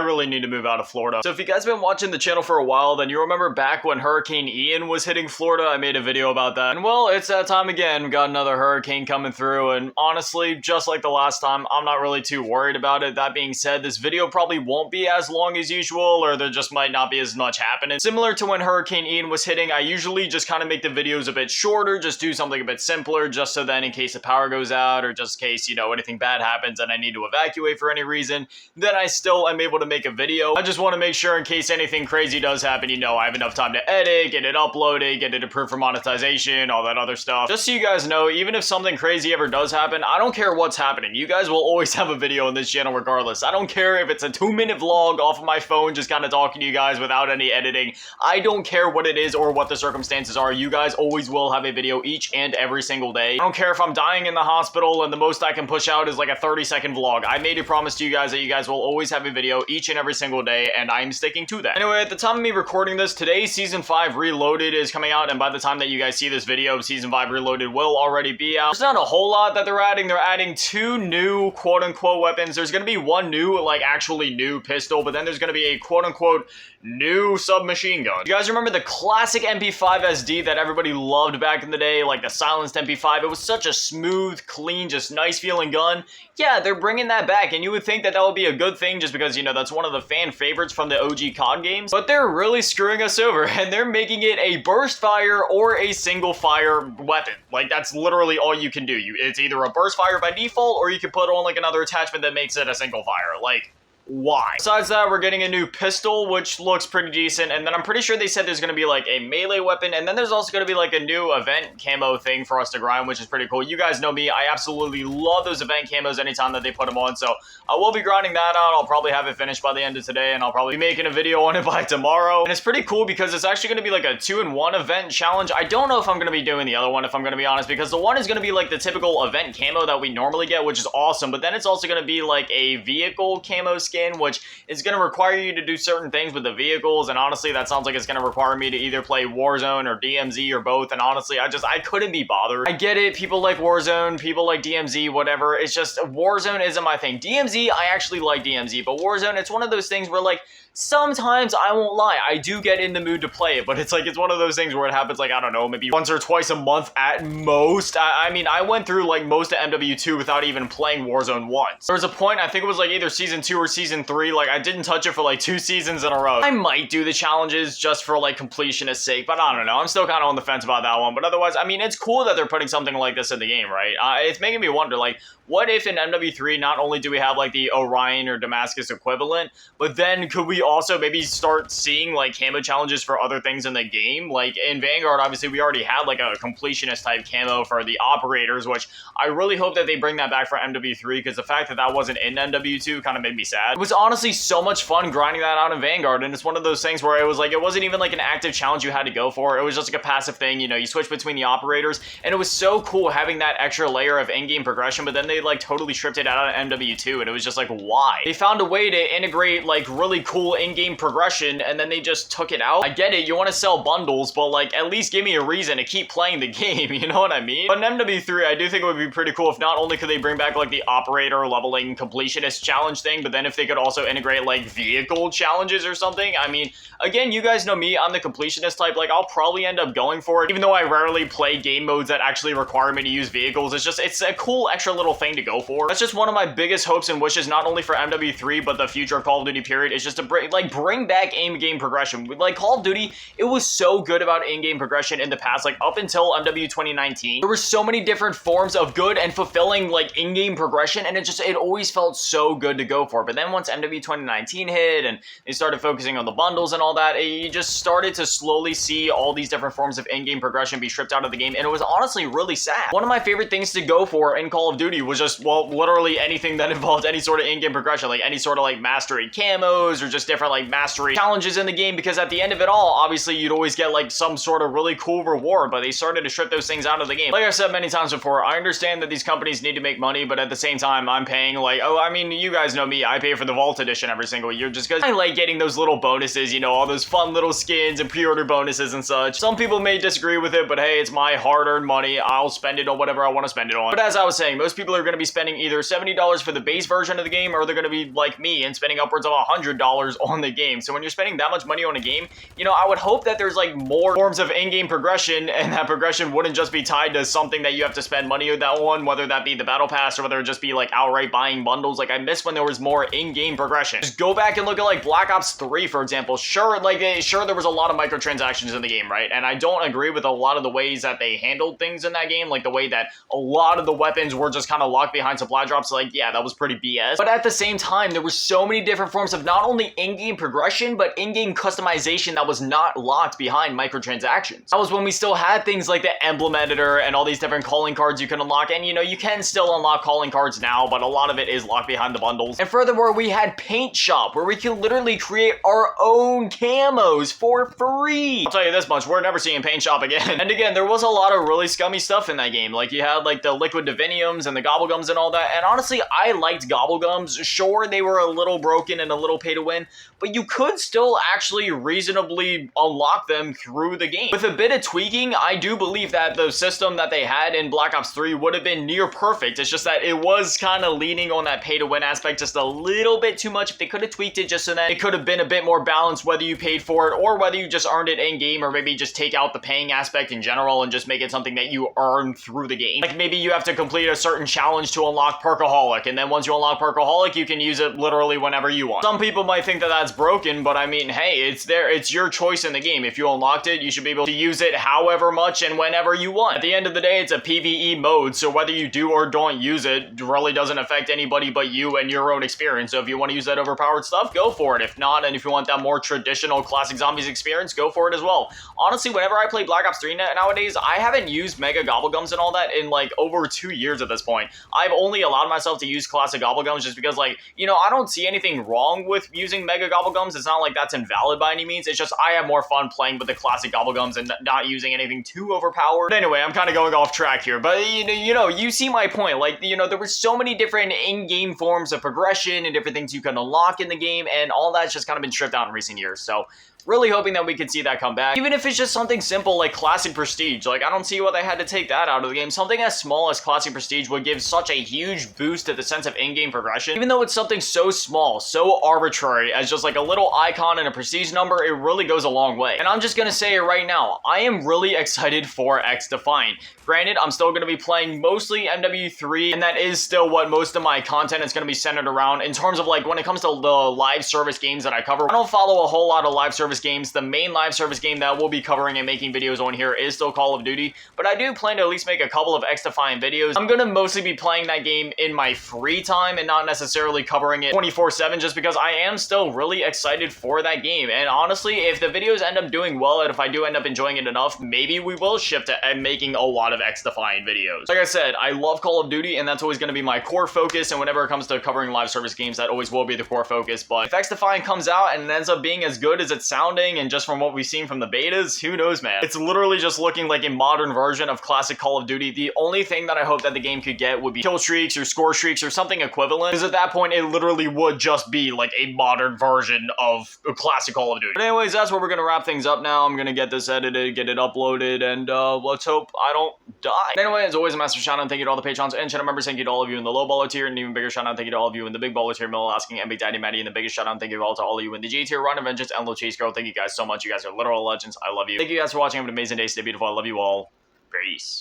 really need to move out of Florida. So if you guys have been watching the channel for a while, then you remember back when Hurricane Ian was hitting Florida, I made a video about that. And well, it's that time again. We got another hurricane coming through, and honestly, just like the last time, I'm not really too worried about it. That being said, this video probably won't be as long as usual, or there just might not be as much happening. Similar to when Hurricane Ian was hitting, I usually just kind of make the videos a bit shorter, just do something a bit simpler, just so then in case the power goes out, or just in case, you know, anything bad happens and I need to evacuate for any reason, then I still am able to make a video. I just want to make sure in case anything crazy does happen, you know, I have enough time to edit, get it uploaded, get it approved for monetization, all that other stuff. Just so you guys know, even if something crazy ever does happen, I don't care what's happening. You guys will always have a video on this channel regardless. I don't care if it's a 2-minute vlog off of my phone, just kind of talking to you guys without any editing. I don't care what it is or what the circumstances are. You guys always will have a video each and every single day. I don't care if I'm dying in the hospital and the most I can push out is like a 30-second vlog. I made a promise to you guys that you guys will always have a video each and every single day, and I'm sticking to that. Anyway, at the time of me recording this, today Season 5 Reloaded is coming out, and by the time that you guys see this video, Season 5 Reloaded will already be out. There's not a whole lot that they're adding. They're adding 2 new quote-unquote weapons. There's gonna be 1 new, like actually new pistol, but then there's gonna be a quote-unquote new submachine gun. You guys remember the classic MP5 SD that everybody loved back in the day, like the silenced MP5? It was such a smooth, clean, just nice feeling gun. Yeah, they're bringing that back, and you would think that that would be a good thing just because, you know, that's one of the fan favorites from the OG COD games, but they're really screwing us over, and they're making it a burst fire or a single fire weapon. Like, that's literally all you can do. It's either a burst fire by default, or you can put on like another attachment that makes it a single fire. Like, why? Besides that, we're getting a new pistol, which looks pretty decent, and then I'm pretty sure they said there's going to be like a melee weapon, and then there's also going to be like a new event camo thing for us to grind, which is pretty cool. You guys know me, I absolutely love those event camos anytime that they put them on, so I will be grinding that out. I'll probably have it finished by the end of today, and I'll probably be making a video on it by tomorrow. And it's pretty cool because it's actually going to be like a 2-in-1 event challenge. I don't know if I'm going to be doing the other one, if I'm going to be honest, because the one is going to be like the typical event camo that we normally get, which is awesome, but then it's also going to be like a vehicle camo skin, which is going to require you to do certain things with the vehicles, and honestly, that sounds like it's going to require me to either play Warzone or DMZ or both, and honestly, I couldn't be bothered. I get it, people like Warzone, people like DMZ, whatever, it's just Warzone isn't my thing. DMZ, I actually like DMZ, but Warzone, it's one of those things where, like, sometimes, I won't lie, I do get in the mood to play it, but it's like, it's one of those things where it happens, like, I don't know, maybe once or twice a month at most. I mean, I went through, like, most of MW2 without even playing Warzone once. There was a point, I think it was, like, either Season 2 or Season 3, like, I didn't touch it for, like, 2 seasons in a row. I might do the challenges just for, like, completionist sake, but I don't know, I'm still kind of on the fence about that one, but otherwise, I mean, it's cool that they're putting something like this in the game, right? It's making me wonder, like, what if in MW3, not only do we have, like, the Orion or Damascus equivalent, but then could we also maybe start seeing, like, camo challenges for other things in the game? Like, in Vanguard, obviously, we already had, like, a completionist type camo for the operators, which I really hope that they bring that back for MW3, because the fact that that wasn't in MW2 kind of made me sad. It was honestly so much fun grinding that out in Vanguard, and it's one of those things where it was, like, it wasn't even, like, an active challenge you had to go for. It was just, like, a passive thing, you know, you switch between the operators, and it was so cool having that extra layer of in-game progression, but then they, like, totally stripped it out of MW2, and it was just like, why? They found a way to integrate, like, really cool in-game progression, and then they just took it out. I get it, you want to sell bundles, but, like, at least give me a reason to keep playing the game, you know what I mean? But in MW3, I do think it would be pretty cool if not only could they bring back, like, the operator leveling completionist challenge thing, but then if they could also integrate, like, vehicle challenges or something. I mean, again, you guys know me, I'm the completionist type, like, I'll probably end up going for it, even though I rarely play game modes that actually require me to use vehicles. It's a cool extra little thing to go for. That's just one of my biggest hopes and wishes, not only for MW3, but the future of Call of Duty period, is just to bring back in-game progression. Like, Call of Duty, it was so good about in-game progression in the past, like, up until MW 2019. There were so many different forms of good and fulfilling, like, in-game progression, and it always felt so good to go for. But then once MW 2019 hit, and they started focusing on the bundles and all that, you just started to slowly see all these different forms of in-game progression be stripped out of the game, and it was honestly really sad. One of my favorite things to go for in Call of Duty was just, well, literally anything that involved any sort of in-game progression, like any sort of, like, mastery camos, or just different, like, mastery challenges in the game, because at the end of it all, obviously, you'd always get, like, some sort of really cool reward, but they started to strip those things out of the game. Like I've said many times before, I understand that these companies need to make money, but at the same time, I'm paying, like, oh, I mean, you guys know me, I pay for for the Vault Edition every single year just because I like getting those little bonuses, you know, all those fun little skins and pre-order bonuses and such. Some people may disagree with it, but hey, it's my hard-earned money. I'll spend it on whatever I want to spend it on. But as I was saying, most people are going to be spending either $70 for the base version of the game, or they're going to be like me and spending upwards of $100 on the game. So when you're spending that much money on a game, you know, I would hope that there's like more forms of in-game progression, and that progression wouldn't just be tied to something that you have to spend money on that one, whether that be the battle pass or whether it just be like outright buying bundles. Like, I miss when there was more in-game progression. Just go back and look at like Black Ops 3, for example. Sure, there was a lot of microtransactions in the game, right? And I don't agree with a lot of the ways that they handled things in that game, like the way that a lot of the weapons were just kind of locked behind supply drops. Like, yeah, that was pretty BS. But at the same time, there were so many different forms of not only in-game progression, but in-game customization that was not locked behind microtransactions. That was when we still had things like the emblem editor and all these different calling cards you can unlock. And you know, you can still unlock calling cards now, but a lot of it is locked behind the bundles. And furthermore, we had Paint Shop, where we can literally create our own camos for free. I'll tell you this much, we're never seeing Paint Shop again. And again, there was a lot of really scummy stuff in that game. Like, you had like the Liquid Diviniums and the Gobblegums and all that. And honestly, I liked Gobblegums. Sure, they were a little broken and a little pay to win, but you could still actually reasonably unlock them through the game. With a bit of tweaking, I do believe that the system that they had in Black Ops 3 would have been near perfect. It's just that it was kind of leaning on that pay to win aspect just a little bit too much. If they could have tweaked it just so that it could have been a bit more balanced, whether you paid for it or whether you just earned it in game, or maybe just take out the paying aspect in general and just make it something that you earn through the game. Like, maybe you have to complete a certain challenge to unlock Perkaholic, and then once you unlock Perkaholic, you can use it literally whenever you want. Some people might think that that's broken, but I mean, hey, it's there. It's your choice in the game. If you unlocked it, you should be able to use it however much and whenever you want. At the end of the day, it's a PvE mode, so whether you do or don't use it really doesn't affect anybody but you and your own experience. So if you want to use that overpowered stuff, go for it. If not, and if you want that more traditional classic zombies experience, go for it as well. Honestly, whenever I play Black Ops 3 nowadays, I haven't used Mega Gobblegums and all that in like over 2 years at this point. I've only allowed myself to use classic Gobblegums just because, like, you know, I don't see anything wrong with using Mega Gobblegums. It's not like that's invalid by any means. It's just I have more fun playing with the classic Gobblegums and not using anything too overpowered. But anyway, I'm kind of going off track here. But you see my point. Like, you know, there were so many different in-game forms of progression and different things you can unlock in the game, and all that's just kind of been stripped out in recent years. So really hoping that we could see that come back. Even if it's just something simple like Classic Prestige. Like, I don't see why they had to take that out of the game. Something as small as Classic Prestige would give such a huge boost to the sense of in-game progression. Even though it's something so small, so arbitrary, as just like a little icon and a Prestige number, it really goes a long way. And I'm just gonna say it right now, I am really excited for XDefiant. Granted, I'm still going to be playing mostly MW3, and that is still what most of my content is going to be centered around in terms of, like, when it comes to the live service games that I cover. I don't follow a whole lot of live service games. The main live service game that we'll be covering and making videos on here is still Call of Duty, but I do plan to at least make a couple of XDefiant videos. I'm going to mostly be playing that game in my free time and not necessarily covering it 24/7, just because I am still really excited for that game. And honestly, if the videos end up doing well, and if I do end up enjoying it enough, maybe we will shift to making a lot of XDefiant videos. Like I said, I love Call of Duty, and that's always going to be my core focus, and whenever it comes to covering live service games, that always will be the core focus. But if XDefiant comes out and it ends up being as good as it's sounding, and just from what we've seen from the betas, who knows, man. It's literally just looking like a modern version of classic Call of Duty. The only thing that I hope that the game could get would be kill streaks or score streaks or something equivalent, because at that point, it literally would just be like a modern version of a classic Call of Duty. But anyways, that's where we're going to wrap things up now. I'm going to get this edited, get it uploaded, and let's hope I don't die. Anyway, as always, a massive shout out and thank you to all the patrons and channel members. Thank you to all of you in the low baller tier, and even bigger shout out and thank you to all of you in the big baller tier, Mill Asking, and Big Daddy Matty, and the biggest shout out and thank you all to all of you in the G tier, Run of Vengeance, and Little Chase Girl. Thank you guys so much. You guys are literal legends. I love you. Thank you guys for watching. Have an amazing day. Stay beautiful. I love you all. Peace.